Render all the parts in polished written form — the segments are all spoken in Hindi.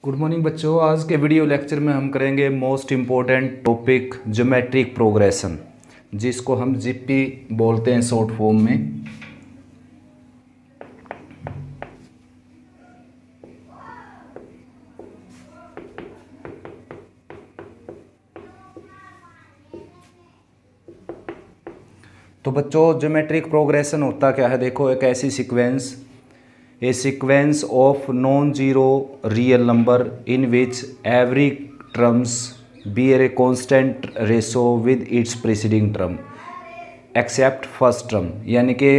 गुड मॉर्निंग बच्चों। आज के वीडियो लेक्चर में हम करेंगे most important topic geometric progression, जिसको हम जीपी बोलते हैं शॉर्ट फॉर्म में। तो बच्चों ज्योमेट्रिक प्रोग्रेशन होता क्या है, देखो एक ऐसी sequence, a sequence of non-zero real number in which every terms bear a constant ratio with its preceding term except first term। यानी कि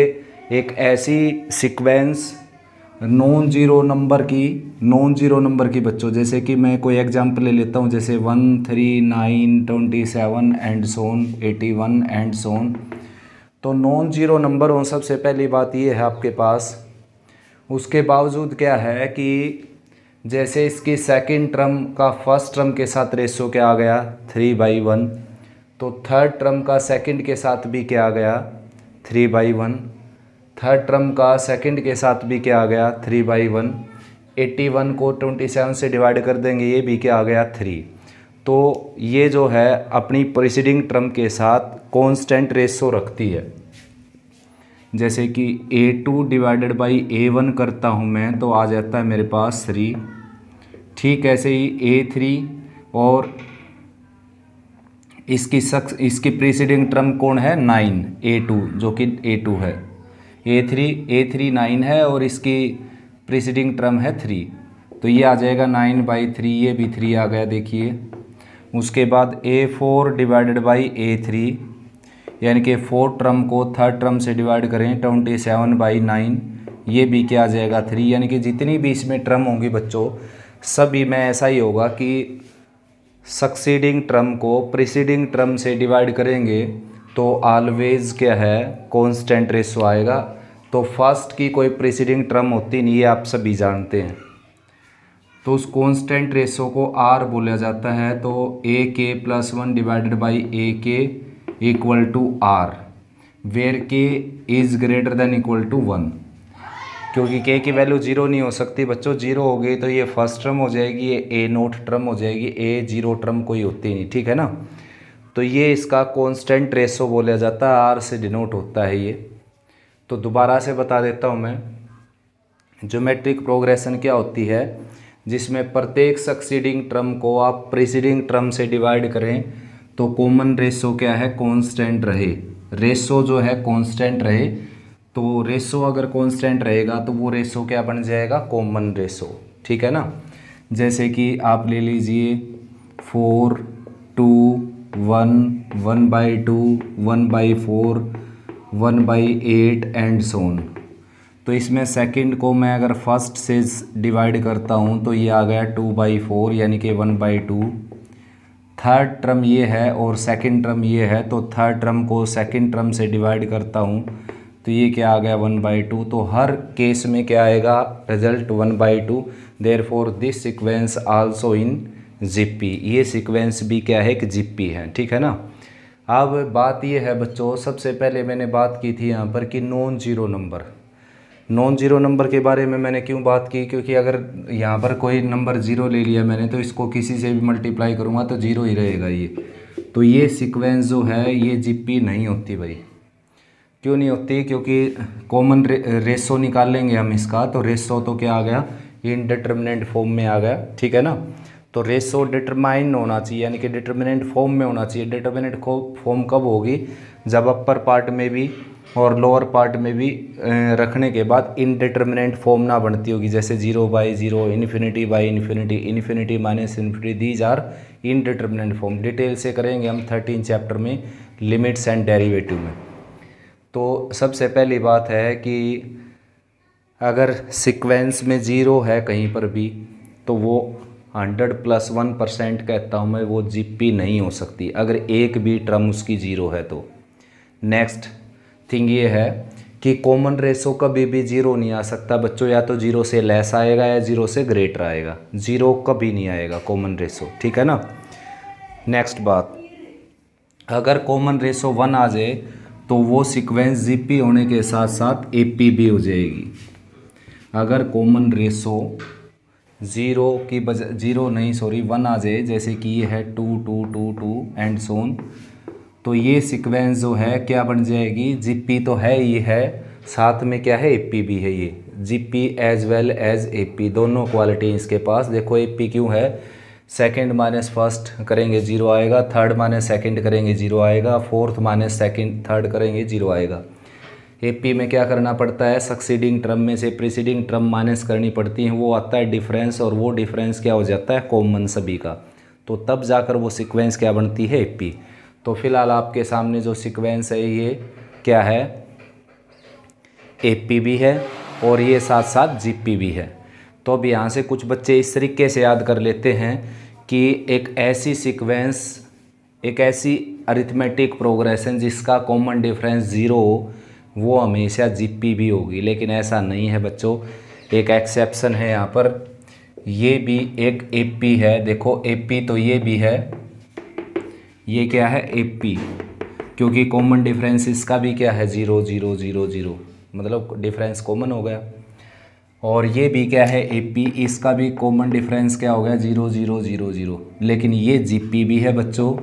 एक ऐसी सीक्वेंस नॉन जीरो नंबर की बच्चों, जैसे कि मैं कोई एग्जांपल ले लेता हूँ, जैसे 1, 3, 9, 27 एंड सोन 81 एंड सोन। तो नॉन जीरो नंबर हो, सबसे पहली बात ये है आपके पास। उसके बावजूद क्या है कि जैसे इसकी सेकंड टर्म का फर्स्ट टर्म के साथ रेशो क्या आ गया 3/1, तो थर्ड टर्म का सेकंड के साथ भी क्या आ गया 3/1, थर्ड टर्म का सेकंड के साथ भी क्या आ गया 3/1। 81 को 27 से डिवाइड कर देंगे, ये भी क्या आ गया 3। तो ये जो है अपनी प्रीसीडिंग टर्म के साथ कांस्टेंट रेशो रखती है। जैसे कि A2 डिवाइडेड बाई A1 करता हूँ मैं, तो आ जाता है मेरे पास 3। ठीक ऐसे ही A3 और इसकी प्रीसीडिंग टर्म कौन है 9, A2 जो कि A2 है। A3 9 है और इसकी प्रीसीडिंग टर्म है 3, तो ये आ जाएगा 9/3, ये भी 3 आ गया देखिए। उसके बाद A4 डिवाइडेड बाई A3, यानी कि फोर्थ टर्म को थर्ड टर्म से डिवाइड करें 27/9, ये भी क्या आ जाएगा 3। यानी कि जितनी भी इसमें टर्म होंगी बच्चों, सभी में ऐसा ही होगा कि सक्सीडिंग टर्म को प्रीसीडिंग टर्म से डिवाइड करेंगे तो ऑलवेज क्या है कांस्टेंट रेशो आएगा। तो फर्स्ट की कोई प्रीसीडिंग टर्म होती नहीं, ये आप सभी जानते हैं। तो उस कांस्टेंट रेशो को R बोला जाता है। तो AK+1 divided by AK equal to R, where K is greater than equal to 1। क्योंकि K की वैल्यू जीरो नहीं हो सकती बच्चों, जीरो हो गई तो ये फर्स्ट टर्म हो जाएगी, ये A0 टर्म हो जाएगी, A0 टर्म कोई होती नहीं, ठीक है ना। तो ये इसका कांस्टेंट रेशो बोला जाता है, R से डिनोट होता है ये। तो दोबारा से बता देता हूँ मैं, ज्योमेट्रिक प्रोग्रेशन क्या होती है, जिसमें प्रत्येक सक्सीडिंग टर्म को आप प्रीसीडिंग टर्म से डिवाइड करें तो कॉमन रेशो क्या है कांस्टेंट रहे। रेशो जो है कांस्टेंट रहे, तो रेशो अगर कांस्टेंट रहेगा तो वो रेशो क्या बन जाएगा कॉमन रेशो, ठीक है ना। जैसे कि आप ले लीजिए 4, 2, 1, 1/2, 1/4, 1/8 एंड सोन। तो इसमें सेकंड को मैं अगर फर्स्ट से डिवाइड करता हूँ तो ये आ गया 2/4, यानी कि 1/2। थर्ड टर्म ये है और सेकंड टर्म ये है, तो थर्ड टर्म को सेकंड टर्म से डिवाइड करता हूँ तो ये क्या आ गया 1/2। तो हर केस में क्या आएगा result 1/2। Therefore this sequence also in GP, ये सीक्वेंस भी क्या है कि जीपी है, ठीक है ना। अब बात ये है बच्चों, सबसे पहले मैंने बात की थी यहाँ पर कि नॉन जीरो नंबर के बारे में मैंने क्यों बात की, क्योंकि अगर यहाँ पर कोई नंबर जीरो ले लिया मैंने, तो इसको किसी से भी मल्टीप्लाई करूँगा तो जीरो ही रहेगा ये। तो ये सीक्वेंस जो है ये जीपी नहीं होती भाई। क्यों नहीं होती, क्योंकि कॉमन रेशो निकाल लेंगे हम इसका, तो रेशो तो क्या आ गया इनडिटरमिनेंट फॉर्म में आ गया, ठीक है ना। तो रेशो डिटरमाइन होना चाहिए, यानी कि डिटरमिनेंट फॉर्म में होना चाहिए। डिटरमिनेंट फॉर्म कब होगी, जब अपर पार्ट में भी और लोअर पार्ट में भी रखने के बाद इनडिटरमिनेंट फॉर्म ना बनती होगी, जैसे 0/0, infinity infinity, infinity infinity, these are indeterminate form. Detail से करेंगे हम 13 चैप्टर में लिमिट्स एंड डेरिवेटिव में। तो सबसे पहली बात है कि अगर सीक्वेंस में जीरो है कहीं पर भी, तो वो 100+1% कहता हूँ मैं, वो जीपी नहीं हो सकती अगर एक भी टर्म उसकी जीरो है तो। नेक्स्ट थिंग ये है कि कॉमन रेशो कभी भी जीरो नहीं आ सकता बच्चों, या तो जीरो से लेस आएगा या जीरो से ग्रेटर आएगा, जीरो कभी नहीं आएगा कॉमन रेशो, ठीक है ना। नेक्स्ट बात, अगर कॉमन रेशो 1 आ जाए तो वो सीक्वेंस जीपी होने के साथ साथ एपी भी हो जाएगी। अगर कॉमन रेशो ज़ीरो की बजाय, ज़ीरो नहीं सॉरी 1 आ जाए, जैसे कि ये है 2 2 2 2 एंड सोन, तो ये सीक्वेंस जो है क्या बन जाएगी, जीपी तो है ये है, साथ में क्या है एपी भी है, ये GP as well as AP दोनों क्वालिटी इसके पास। देखो एपी क्यों है, सेकंड माइनस फर्स्ट करेंगे जीरो आएगा, थर्ड माइनस सेकंड करेंगे जीरो आएगा, फोर्थ माइनस सेकंड थर्ड करेंगे जीरो आएगा। एपी में क्या करना पड़ता है, सक्सीडिंग टर्म में से प्रीसीडिंग टर्म माइनस करनी पड़ती है, वो आता है डिफरेंस, और वो डिफरेंस क्या हो जाता है कॉमन सभी का, तो तब जाकर वो सीक्वेंस क्या बनती है एपी। तो फिलहाल आपके सामने जो सीक्वेंस है ये क्या है, एपी भी है और ये साथ साथ जीपी भी है। तो अब यहाँ से कुछ बच्चे इस तरीके से याद कर लेते हैं कि एक ऐसी सीक्वेंस, एक ऐसी अरिथमेटिक प्रोग्रेशन जिसका कॉमन डिफरेंस ज़ीरो हो, वो हमेशा जीपी भी होगी, लेकिन ऐसा नहीं है बच्चों, एक एक्सेप्शन है यहाँ पर, ये भी एक एपी है। देखो एपी तो ये भी है, ये क्या है एपी, क्योंकि कॉमन डिफरेंस इसका भी क्या है 0 0 0 0, मतलब डिफरेंस कॉमन हो गया। और ये भी क्या है एपी, इसका भी कॉमन डिफरेंस क्या हो गया 0 0 0 0, लेकिन ये जीपी भी है बच्चों,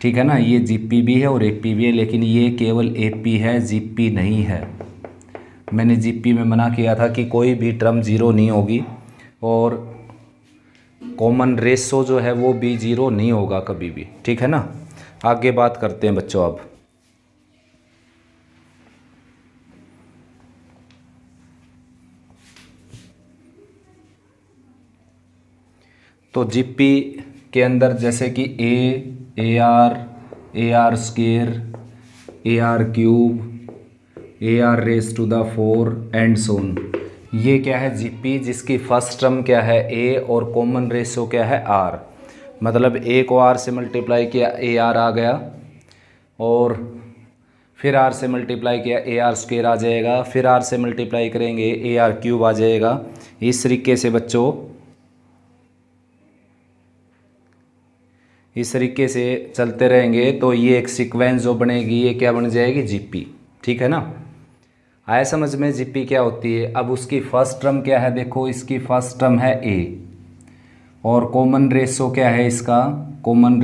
ठीक है ना, ये जीपी भी है और एपी भी है, लेकिन ये केवल एपी है, जीपी नहीं है। मैंने जीपी में मना किया था कि कोई भी टर्म ज़ीरो नहीं होगी, और कॉमन रेशो जो है वो भी ज़ीरो नहीं होगा कभी भी, ठीक है ना। आगे बात करते हैं बच्चों अब। तो जीपी के अंदर जैसे कि A R square, A R cube, A R raise to the 4 and so on, ये क्या है जीपी, जिसकी फर्स्ट टर्म क्या है ए और कॉमन रेशो क्या है आर, मतलब ए को आर से मल्टीप्लाई किया ए आर आ गया, और फिर आर से मल्टीप्लाई किया ए आर स्क्वायर आ जाएगा, फिर आर से मल्टीप्लाई करेंगे ए आर क्यूब आ जाएगा। इस तरीके से बच्चों, इस तरीके से चलते रहेंगे तो ये एक सीक्वेंस जो बनेगी ये क्या बन जाएगी जीपी, ठीक है ना। आया समझ में जीपी क्या होती है। अब उसकी फर्स्ट टर्म क्या है, देखो इसकी फर्स्ट टर्म है ए, और कॉमन रेशो क्या है इसका, कॉमन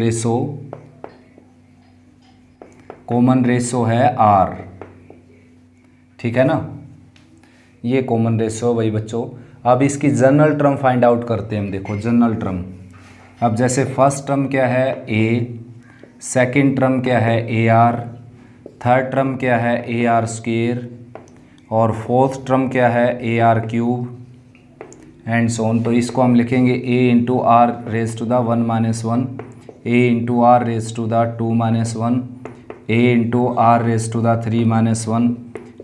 रेशो है आर, ठीक है ना, ये कॉमन रेशो वही बच्चों। अब इसकी जनरल टर्म फाइंड आउट करते हैं हम, देखो जनरल टर्म। अब जैसे फर्स्ट टर्म क्या है ए, सेकंड टर्म क्या है ए आर, थर्ड टर्म क्या है ए आर स्क्वायर, और फोर्थ टर्म क्या है A R cube and so on. तो इसको हम लिखेंगे A into R raise to the 1 minus 1, A into R raise to the 2 minus 1, A into R raise to the 3 minus 1,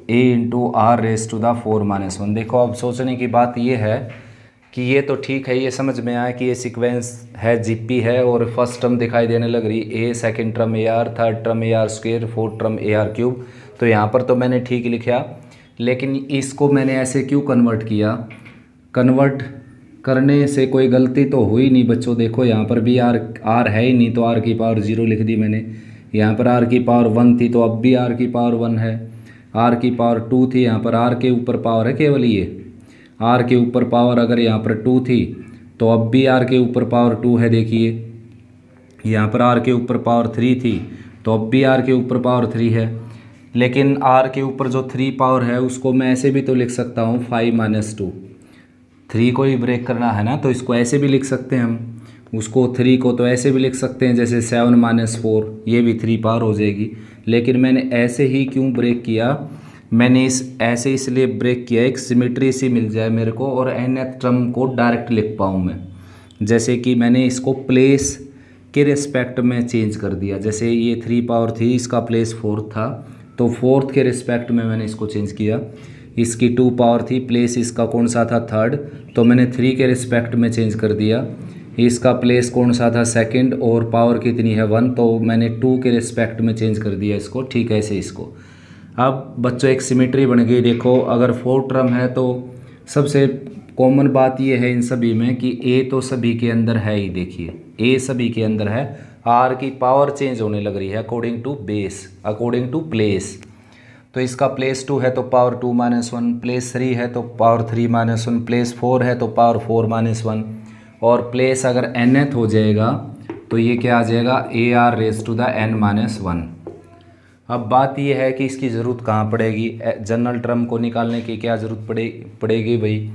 A into R raise to the 4 minus 1। देखो अब सोचने की बात ये है कि ये तो ठीक है, ये समझ में आया कि ये सीक्वेंस है जीपी है, और फर्स्ट टर्म दिखाई देने लग रही A, second term A R, third term A R square, fourth term A R cube. तो यहाँ पर तो मैंने ठीक लिखा, लेकिन इसको मैंने ऐसे क्यों कन्वर्ट किया, कन्वर्ट करने से कोई गलती तो हुई नहीं बच्चों। देखो यहाँ पर भी आर है ही नहीं, तो आर की पावर 0 लिख दी मैंने। यहाँ पर आर की पावर 1 थी, तो अब भी आर की पावर 1 है। आर की पावर 2 थी, यहाँ पर आर के ऊपर पावर है केवल ये, आर के ऊपर पावर अगर यहाँ पर 2 थी तो अब भी आर के ऊपर पावर 2 है। देखिए यहाँ पर आर के ऊपर पावर 3 थी, तो अब भी आर के ऊपर पावर 3 है। लेकिन आर के ऊपर जो 3 पावर है उसको मैं ऐसे भी तो लिख सकता हूँ 5 माइनस 2, 3 को ही ब्रेक करना है ना, तो इसको ऐसे भी लिख सकते हैं हम, उसको 3 को तो ऐसे भी लिख सकते हैं जैसे 7 माइनस 4, ये भी 3 पावर हो जाएगी। लेकिन मैंने ऐसे ही क्यों ब्रेक किया, मैंने ऐसे इसलिए ब्रेक किया, एक सिमेट्री सी मिल जाए मेरे को और nth टर्म को डायरेक्ट लिख पाऊँ मैं। जैसे कि मैंने इसको प्लेस के रिस्पेक्ट में चेंज कर दिया, जैसे ये 3 पावर थी, इसका प्लेस 4 था, तो 4th के रिस्पेक्ट में मैंने इसको चेंज किया। इसकी 2 पावर थी, प्लेस इसका कौन सा था 3rd, तो मैंने 3 के रिस्पेक्ट में चेंज कर दिया। इसका प्लेस कौन सा था 2nd, और पावर कितनी है 1, तो मैंने 2 के रिस्पेक्ट में चेंज कर दिया इसको, ठीक है ऐसे इसको। अब बच्चों एक सिमेट्री बन गई। देखो अगर 4 टर्म है तो सबसे कॉमन बात ये है इन सभी में कि ए तो सभी के अंदर है ही, देखिए ए सभी के अंदर है, आर की पावर चेंज होने लग रही है according to base, according to place. तो इसका प्लेस 2 है तो पावर 2 माइनस 1, प्लेस 3 है तो पावर 3 माइनस 1, प्लेस 4 है तो पावर 4 माइनस 1, और प्लेस अगर nth हो जाएगा तो ये क्या आ जाएगा AR raise to the n minus 1। अब बात ये है कि इसकी ज़रूरत कहाँ पड़ेगी, जनरल टर्म को निकालने की क्या ज़रूरत पड़ेगी भाई,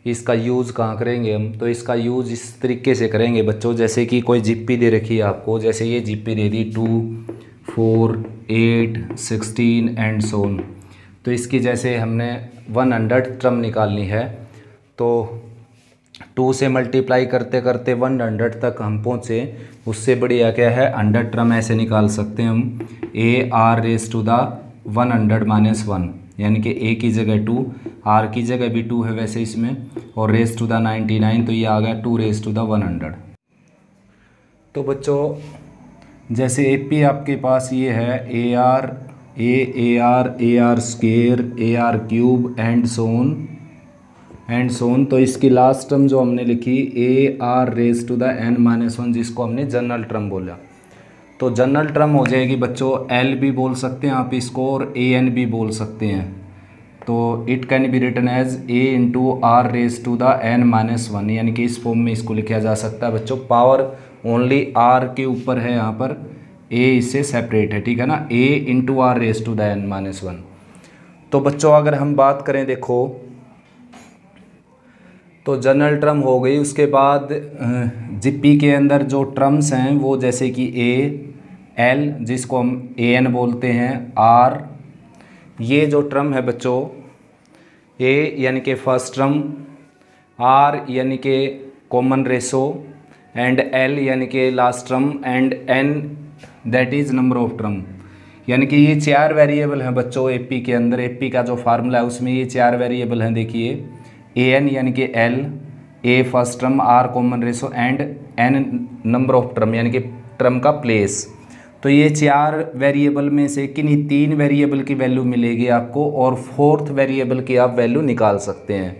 इसका यूज़ कहाँ करेंगे हम। तो इसका यूज़ इस तरीके से करेंगे बच्चों, जैसे कि कोई जीपी दे रखी है आपको, जैसे ये GP they the 2, 4, 8, 16 and so on. तो इसकी जैसे हमने 100 टर्म निकालनी है तो 2 से मल्टीप्लाई करते करते 100 तक हम पहुँचे, उससे बढ़िया क्या है 100 टर्म ऐसे निकाल सकते हैं हम, AR raise to the 100 minus 1, यानी कि A की जगह 2, R की जगह भी 2 है वैसे इसमें, और रेज टू द 99, तो ये आ गया 2 रेज टू द 100। तो बच्चों जैसे AP आपके पास ये है AR square, AR cube and so on, तो इसकी लास्ट टर्म जो हमने लिखी AR raise to the n minus 1, जिसको हमने जनरल टर्म बोला। तो जनरल टर्म हो जाएगी बच्चों, L भी बोल सकते हैं आप इसको और AN भी बोल सकते हैं। तो it can be written as A into R raise to the n minus 1, यानी कि इस फॉर्म में इसको लिखा जा सकता है बच्चों। पावर ओनली R के ऊपर है, यहाँ पर A इससे सेपरेट है, ठीक है ना, A into R raise to the n minus 1। तो बच्चों अगर हम बात करें देखो, तो जनरल टर्म हो गई, उसके बाद जीपी के अंदर जो टर्म्स हैं वो जैसे कि L जिसको हम AN बोलते हैं, R, ये जो टर्म है बच्चों, A यानी कि फर्स्ट टर्म, R यानी कि कॉमन रेशो, एंड L यानी कि last term, and N that is number of term. यानी कि ये 4 वेरिएबल हैं बच्चों AP के अंदर। AP का जो फार्मूला है उसमें ये 4 वेरिएबल हैं, देखिए AN यानी कि L, A first term, R common ratio and N number of term यानी कि टर्म का प्लेस। तो ये 4 वेरिएबल में से किन्हीं 3 वेरिएबल की वैल्यू मिलेगी आपको, और 4th वेरिएबल की आप वैल्यू निकाल सकते हैं।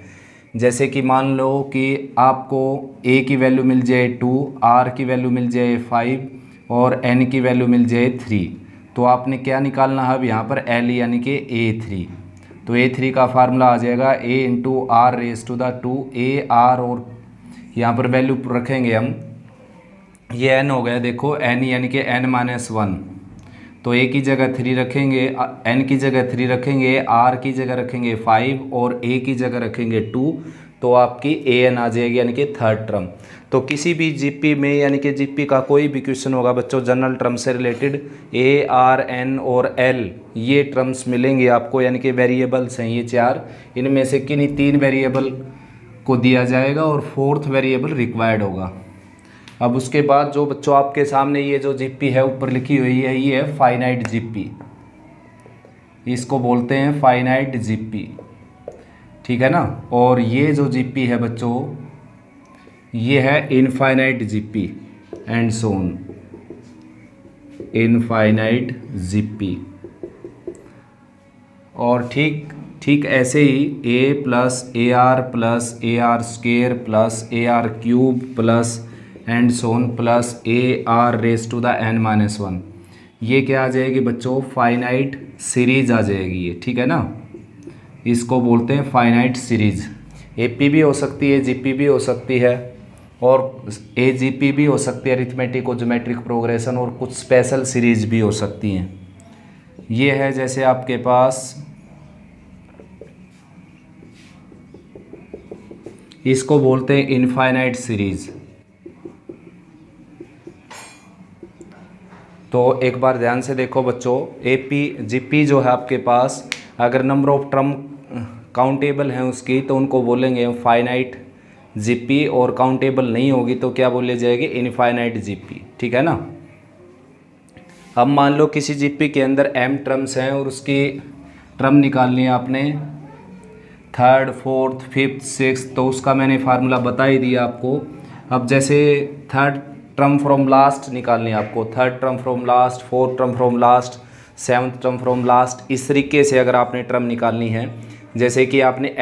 जैसे कि मान लो कि आपको A की वैल्यू मिल जाए 2, R की वैल्यू मिल जाए 5 और N की वैल्यू मिल जाए 3, तो आपने क्या निकालना है अब यहाँ पर L यानी कि A3। तो A3 का फार्मूला आ जाएगा A into R raise to the 2 AR, और यहाँ पर वैल्यू रखेंगे हम, ये n हो गया देखो, n यानी कि n माइनस 1, तो A की जगह 3 रखेंगे, n की जगह 3 रखेंगे, R की जगह रखेंगे 5 और A की जगह रखेंगे 2, तो आपकी AN आ जाएगी यानी कि थर्ड टर्म। तो किसी भी जीपी में यानी कि जीपी का कोई भी क्वेश्चन होगा बच्चों जनरल टर्म से रिलेटेड, A, R, N और L ये टर्म्स मिलेंगे आपको, यानी कि वेरिएबल्स हैं ये 4, इनमें से किन्हीं 3 वेरिएबल को दिया जाएगा और 4th वेरिएबल रिक्वायर्ड होगा। अब उसके बाद जो बच्चों आपके सामने ये जो जीपी है ऊपर लिखी हुई है, ये है फाइनाइट जीपी, इसको बोलते हैं फाइनाइट जीपी, ठीक है ना। और ये जो जीपी है बच्चों ये है infinite GP and so on, infinite GP. और ठीक ऐसे ही A plus AR square plus AR cube plus and so on plus AR raise to the n minus 1, ये क्या आ जाएगी बच्चों, फाइनाइट सीरीज आ जाएगी ये, ठीक है ना, इसको बोलते हैं फाइनाइट सीरीज। AP भी हो सकती है, GP भी हो सकती है, और AGP भी हो सकती है, अरिथमेटिक और ज्योमेट्रिक प्रोग्रेशन, और कुछ स्पेशल सीरीज भी हो सकती हैं। ये है जैसे आपके पास, इसको बोलते हैं इनफाइनाइट सीरीज। तो एक बार ध्यान से देखो बच्चों, GP जो है आपके पास, अगर नंबर ऑफ टर्म काउंटेबल हैं उसकी तो उनको बोलेंगे फाइनाइट GP, और काउंटेबल नहीं होगी तो क्या बोले जाएगी, इनफाइनाइट GP, ठीक है ना। अब मान लो किसी GP के अंदर m टर्म्स हैं और उसकी टर्म निकालनी है आपने 3rd, 4th, 5th, 6th, तो उसका मैंने फार्मूला बता ही दिया आपको। अब जैसे 3rd टर्म फ्रॉम लास्ट निकालनी है आपको, 3rd term from last, 4th term from last, 7th term from last, इस तरीके से अगर आपने टर्म निकालनी है, जैसे कि आपने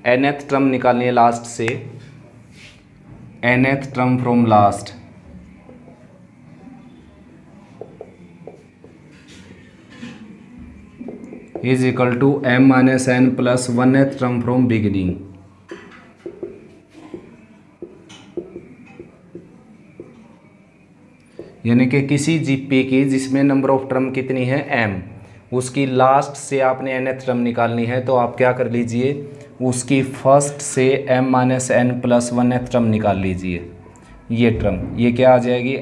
nth टर्म निकालनी है लास्ट से, nth term from last, is equal to m minus N plus 1th term from beginning. यानी कि किसी जीपी की जिसमें नंबर ऑफ टर्म कितनी है m, उसकी लास्ट से आपने nth टर्म निकालनी है, तो आप क्या कर लीजिए, उसकी फर्स्ट से m minus N plus 1th term निकाल लीजिए। ये टर्म ये क्या आ जाएगी,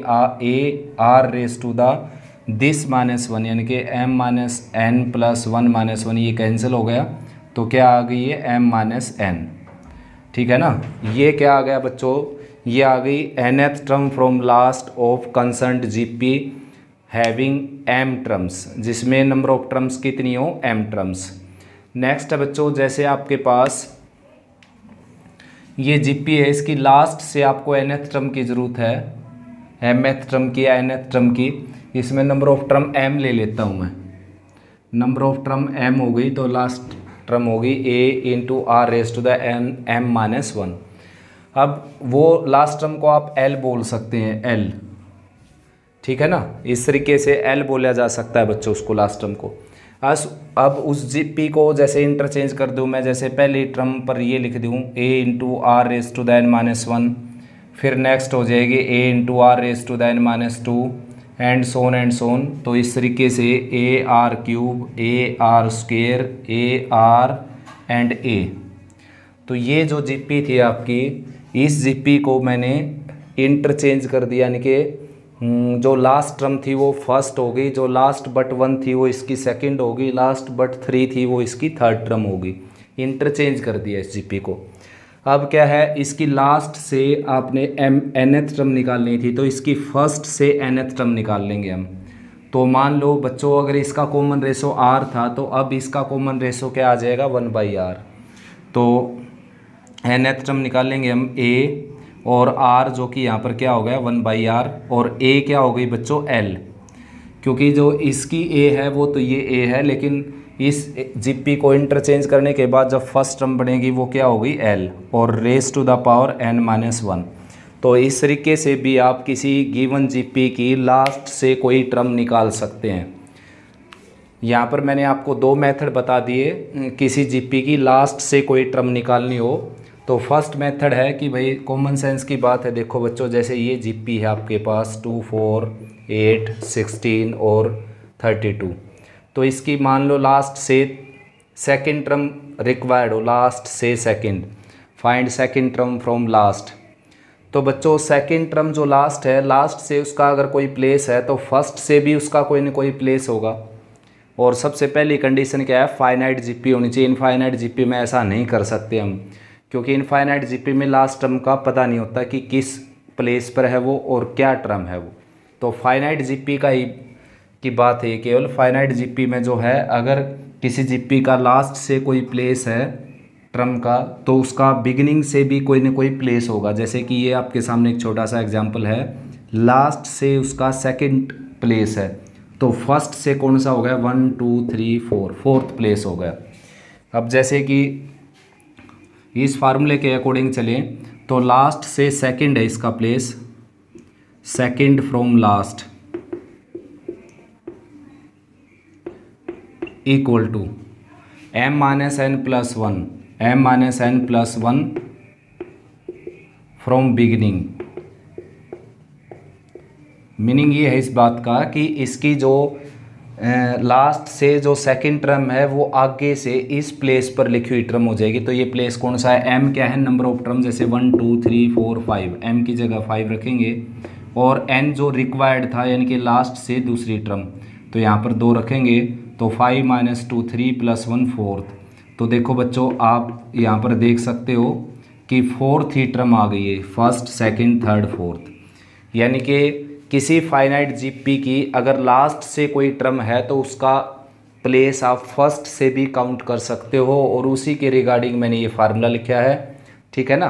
A R raise to the this minus 1, यानी कि m minus N plus 1 minus 1, ये कैंसिल हो गया, तो क्या आ गई है m माइनस एन। ठीक है ना। ये क्या आ गया बच्चों, ये आ गई nth term from last of concerned GP having m terms, जिसमें नंबर ऑफ टर्म्स कितनी हो, m टर्म्स। नेक्स्ट है बच्चों, जैसे आपके पास ये जीपी है, इसकी लास्ट से आपको nth टर्म की ज़रूरत है, mth टर्म की या nth टर्म की। इसमें नंबर ऑफ टर्म m ले लेता हूँ मैं, नंबर ऑफ टर्म m हो गई, तो लास्ट टर्म होगी a into R raise to the m minus 1। अब वो लास्ट टर्म को आप L बोल सकते हैं, L, ठीक है ना, इस तरीके से L बोला जा सकता है बच्चों उसको, लास्ट टर्म को। अब उस जीपी को जैसे इंटरचेंज कर दूं मैं, जैसे पहली टर्म पर ये लिख दूं a into R raise to the n minus 1, फिर नेक्स्ट हो जाएगी a into R raise to the n minus 2 and so on. तो इस तरीके से A R cube, A R square, A R and A. तो ये जो जीपी थी आपकी, इस जीपी को मैंने इंटरचेंज कर दिया, यानी कि जो लास्ट टर्म थी वो फर्स्ट हो गई, जो लास्ट बट 1 थी वो इसकी सेकंड हो गई, लास्ट बट 3 थी वो इसकी थर्ड टर्म हो गई। इंटरचेंज कर दिया इस जीपी को। अब क्या है, इसकी लास्ट से आपने nth टर्म निकालनी थी, तो इसकी फर्स्ट से nth टर्म निकाल लेंगे हम। तो मान लो बच्चों, अगर इसका कॉमन रेशो r था, तो अब इसका कॉमन रेशो क्या आ जाएगा, 1/r। तो nth टर्म निकाल लेंगे हम a और r, जो कि यहाँ पर क्या हो गया 1/r, और a क्या हो गई बच्चों l, क्योंकि जो इसकी a है वो तो ये a है, लेकिन इस जीपी को इंटरचेंज करने के बाद जब फर्स्ट टर्म बनेगी वो क्या होगी l, और raise to the power n minus 1। तो इस तरीके से भी आप किसी गिवन जीपी की लास्ट से कोई टर्म निकाल सकते हैं। यहाँ पर मैंने आपको 2 मेथड बता दिए, किसी जीपी की लास्ट से कोई टर्म निकालनी हो। तो फर्स्ट मेथड है कि भाई कॉमन सेंस की बात है, देखो बच्चों, जैसे ये जीपी है आपके पास 2, 4, 8, 16 और 32, तो इसकी मान लो लास्ट से सेकंड टर्म रिक्वायर्ड हो, लास्ट से second, find second term from last. तो बच्चों सेकंड टर्म जो लास्ट है, लास्ट से उसका अगर कोई प्लेस है तो फर्स्ट से भी उसका कोई ना कोई प्लेस होगा। और सबसे पहली कंडीशन क्या है, फाइनाइट जीपी होनी चाहिए। इनफाइनाइट जीपी में ऐसा नहीं कर सकते हम, क्योंकि इनफाइनाइट जीपी में लास्ट टर्म का पता नहीं होता कि किस प्लेस पर है वो और क्या टर्म है वो। तो फाइनाइट जीपी का ही की बात है केवल। फाइनाइट जीपी में जो है, अगर किसी जीपी का लास्ट से कोई प्लेस है टर्म का, तो उसका बिगिनिंग से भी कोई ना कोई प्लेस होगा। जैसे कि ये आपके सामने एक छोटा सा एग्जांपल है, लास्ट से उसका सेकंड प्लेस है, तो फर्स्ट से कौन सा हो गया, 1, 2, 3, 4, फोर्थ प्लेस हो गया। अब जैसे कि इस फार्मूले के अकॉर्डिंग चलें तो लास्ट से सेकंड है इसका place, second from last equal to m minus N plus 1, m minus N plus 1 from beginning. Meaning ये है इस बात का कि इसकी जो लास्ट से जो सेकंड टर्म है वो आगे से इस प्लेस पर लिखी हुई टर्म हो जाएगी। तो ये प्लेस कौन सा है, m क्या है, नंबर ऑफ टर्म, जैसे 1, 2, 3, 4, 5, m की जगह 5 रखेंगे, और n जो रिक्वायर्ड था यानी कि लास्ट से दूसरी टर्म, तो यहाँ पर 2 रखेंगे, तो 5 माइनस 2 3 प्लस 1 4। तो देखो बच्चों, आप यहाँ पर देख सकते हो कि फोर्थ ही टर्म आ गई है, फर्स्ट, सेकंड, थर्ड, फोर्थ। यानी कि किसी फाइनाइट जीपी की अगर लास्ट से कोई टर्म है तो उसका प्लेस आप फर्स्ट से भी काउंट कर सकते हो, और उसी के रिगार्डिंग मैंने ये फार्मूला लिखा है, ठीक है ना।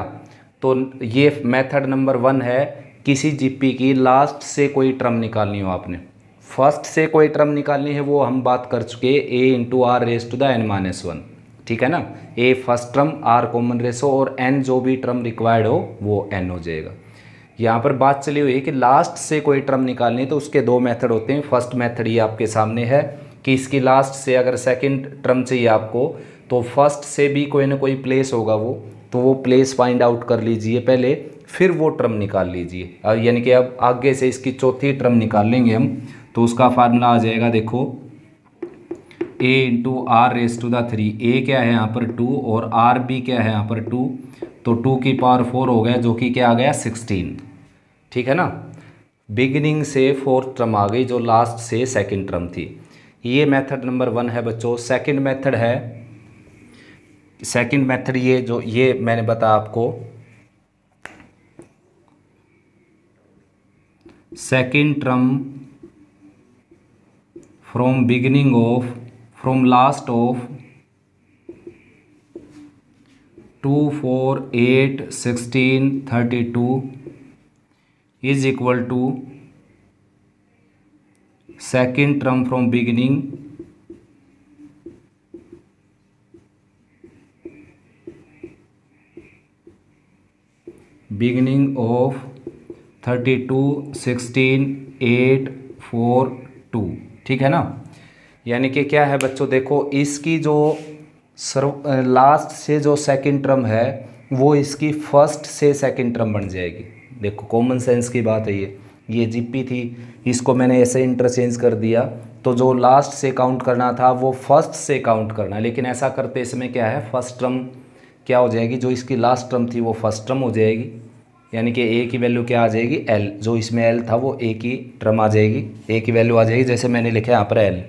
तो ये मेथड नंबर 1 है, किसी जीपी की लास्ट से कोई टर्म निकालनी हो आपने। फर्स्ट से कोई टर्म निकालनी है वो हम बात कर चुके, a into R raise to the n minus 1, ठीक है ना। a first term, r common ratio, और n जो भी टर्म रिक्वायर्ड हो वो n हो जाएगा। यहाँ पर बात चली हुई है कि लास्ट से कोई टर्म निकालनी है तो उसके 2 मेथड होते हैं। फर्स्ट मेथड ये आपके सामने है कि इसकी लास्ट से अगर सेकंड टर्म चाहिए आपको तो फर्स्ट से भी कोई ना कोई प्लेस होगा तो वो प्लेस फाइंड आउट कर लीजिए पहले, फिर वो टर्म निकाल लीजिए। यानी कि अब आगे से इसकी चौथी टर्म निकाल लेंगे हम, तो उसका फार्मूला आ जाएगा, देखो a into R raise to the 3। A क्या है यहाँ पर 2 और आर भी क्या है यहाँ पर 2, तो 2 की पावर 4 हो गया, जो कि क्या आ गया 16। ठीक है ना। बिगिनिंग से फोर्थ टर्म आ गई जो लास्ट से सेकंड टर्म थी। ये मेथड नंबर 1 है बच्चों। सेकंड मेथड ये मैंने बताया आपको, second term from last of 2, 4, 8, 16, 32 is equal to second term from beginning of 32, 16, 8, 4, 2। ठीक है ना। यानी कि क्या है बच्चों, देखो इसकी जो लास्ट से जो सेकंड टर्म है वो इसकी फर्स्ट से सेकंड टर्म बन जाएगी। देखो कॉमन सेंस की बात है ये जीपी थी, इसको मैंने ऐसे इंटरचेंज कर दिया, तो जो लास्ट से काउंट करना था वो फर्स्ट से काउंट करना, लेकिन ऐसा करते इसमें क्या है, फर्स्ट टर्म क्या हो जाएगी, जो इसकी लास्ट टर्म थी वो फर्स्ट टर्म हो जाएगी। यानी कि ए की वैल्यू क्या आ जाएगी, एल, जो इसमें एल था वो ए की टर्म आ जाएगी, ए की वैल्यू आ जाएगी, जैसे मैंने लिखा है यहाँ पर एल।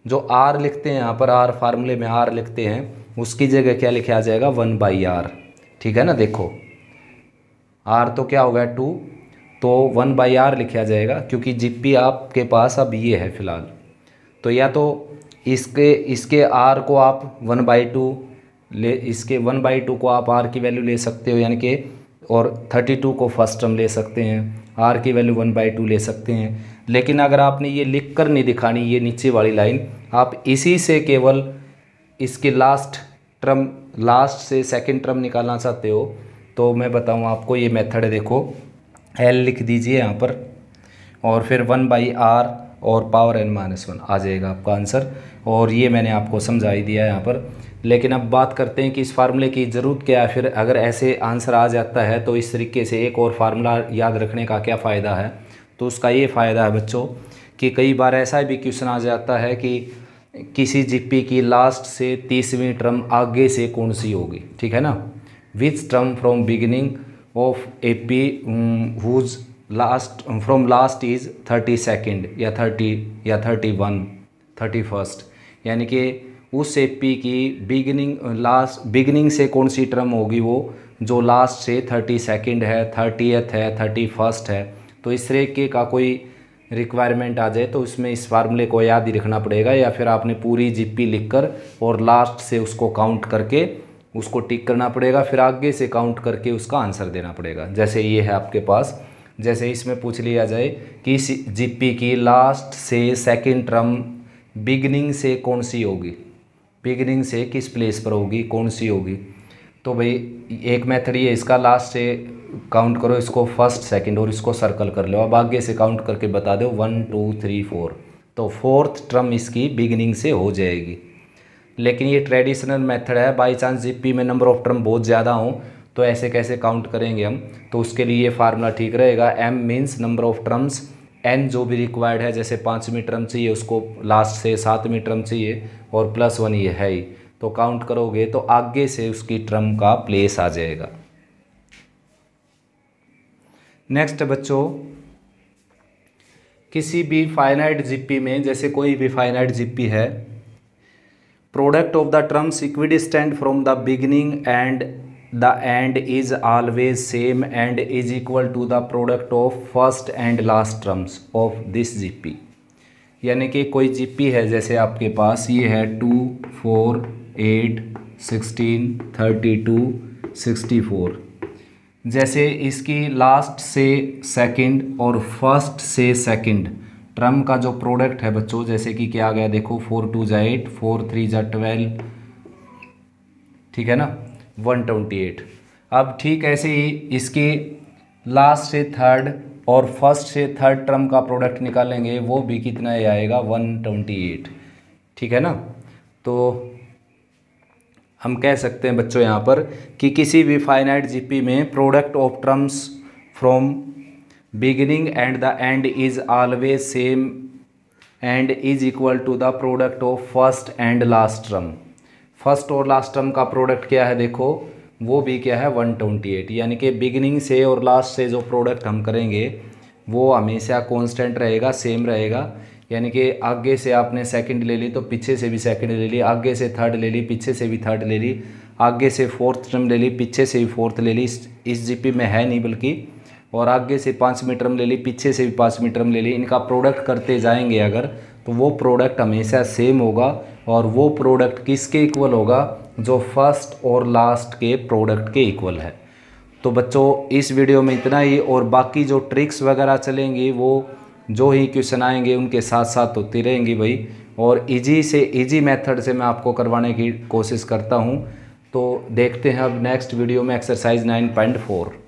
जो आर लिखते हैं यहाँ पर, आर फार्मूले में आर लिखते हैं, उसकी जगह क्या लिखा आ जाएगा 1/r। ठीक है ना। देखो आर तो क्या हो गया 2, तो 1/r लिखा जाएगा, क्योंकि जीपी आपके पास अब ये है फिलहाल। तो या तो इसके आर को आप 1/2 ले, इसके 1/2 को आप आर की वैल्यू ले सकते हो, यानी कि, और 32 को फर्स्ट टर्म ले सकते हैं, आर की वैल्यू 1/2 ले सकते हैं। लेकिन अगर आपने ये लिख कर नहीं दिखानी ये नीचे वाली लाइन, आप इसी से केवल इसके लास्ट से सेकंड टर्म निकालना चाहते हो, तो मैं बताऊँ आपको, ये मेथड है। देखो एल लिख दीजिए यहाँ पर, और फिर 1/r और पावर n-1 आ जाएगा आपका आंसर। और ये मैंने आपको समझा ही दिया है यहाँ पर। लेकिन अब बात करते हैं कि इस फार्मूले की ज़रूरत क्या है। फिर अगर ऐसे आंसर आ जाता है तो इस तरीके से एक और फार्मूला याद रखने का क्या फ़ायदा है, तो उसका ये फ़ायदा है बच्चों कि कई बार ऐसा भी क्वेश्चन आ जाता है कि किसी जीपी की लास्ट से 30वीं टर्म आगे से कौन सी होगी। ठीक है ना। Which term from beginning of AP whose last is 32nd या 30 या 31, 31st। यानी कि उस एपी की बिगिनिंग से कौन सी टर्म होगी वो जो लास्ट से 32nd है, 30th है, 31st है। तो इस तरीके का कोई रिक्वायरमेंट आ जाए तो उसमें इस फार्मूले को याद ही रखना पड़ेगा, या फिर आपने पूरी जीपी लिखकर और लास्ट से उसको काउंट करके उसको टिक करना पड़ेगा, फिर आगे से काउंट करके उसका आंसर देना पड़ेगा। जैसे ये है आपके पास, जैसे इसमें पूछ लिया जाए कि इस जीपी की लास्ट से सेकंड टर्म बिगिनिंग से कौन सी होगी, बिगिनिंग से किस प्लेस पर होगी, कौन सी होगी, तो भाई एक मेथड ये, इसका लास्ट से काउंट करो, इसको फर्स्ट सेकंड और इसको सर्कल कर लो। अब आगे से काउंट करके बता दो 1 2 3 4, तो फोर्थ टर्म इसकी बिगिनिंग से हो जाएगी। लेकिन ये ट्रेडिशनल मेथड है, बाई चांस जीपी में नंबर ऑफ टर्म बहुत ज़्यादा हो तो ऐसे कैसे काउंट करेंगे हम, तो उसके लिए ये फार्मूला ठीक रहेगा। M means number of terms, N जो भी रिक्वायर्ड है, जैसे 5वीं टर्म चाहिए उसको लास्ट से 7वीं टर्म चाहिए, और +1 ये है ही, तो काउंट करोगे तो आगे से उसकी टर्म का प्लेस आ जाएगा। नेक्स्ट बच्चों, किसी भी फाइनाइट जीपी में, जैसे कोई भी फाइनाइट जीपी है, product of the terms equidistant from the beginning and the end is always same and is equal to the product of first and last terms of this GP. यानी कि कोई जीपी है, जैसे आपके पास ये है 2 4 8 16 32 64, जैसे इसकी लास्ट से सेकंड और फर्स्ट से सेकंड टर्म का जो प्रोडक्ट है बच्चों, जैसे कि क्या आ गया, देखो 4 2 जा 8, 4 3 जा 12, ठीक है ना, 128। अब ठीक ऐसे ही इसकी लास्ट से थर्ड और फर्स्ट से थर्ड टर्म का प्रोडक्ट निकालेंगे, वो भी कितना ही आएगा 128। ठीक है ना। तो हम कह सकते हैं बच्चों यहाँ पर कि किसी भी फाइनाइट जीपी में product of terms from beginning and the end is always same and is equal to the product of first and last term. First और लास्ट टर्म का प्रोडक्ट क्या है देखो, वो भी क्या है 128, यानी कि बिगिनिंग से और लास्ट से जो प्रोडक्ट हम करेंगे वो हमेशा कांस्टेंट रहेगा, सेम रहेगा। यानी कि आगे से आपने सेकंड ले ली तो पीछे से भी सेकंड ले ली, आगे से थर्ड ले ली पीछे से भी थर्ड ले ली, आगे से फोर्थ टर्म ले ली पीछे से भी फोर्थ ले ली, इस जीपी में है नहीं बल्कि, और आगे से 5वीं टर्म ले ली पीछे से भी 5वीं टर्म ले ली। इनका प्रोडक्ट करते जाएंगे अगर, तो वो प्रोडक्ट हमेशा सेम होगा, और वो प्रोडक्ट किसके इक्वल होगा, जो फर्स्ट और लास्ट के प्रोडक्ट के इक्वल है। तो बच्चों इस वीडियो में इतना ही, और बाकी जो ट्रिक्स वगैरह चलेंगी वो जो ही क्वेश्चन आएंगे उनके साथ साथ होती रहेंगी भाई, और इजी से इजी मेथड से मैं आपको करवाने की कोशिश करता हूँ। तो देखते हैं अब नेक्स्ट वीडियो में एक्सरसाइज 9.4।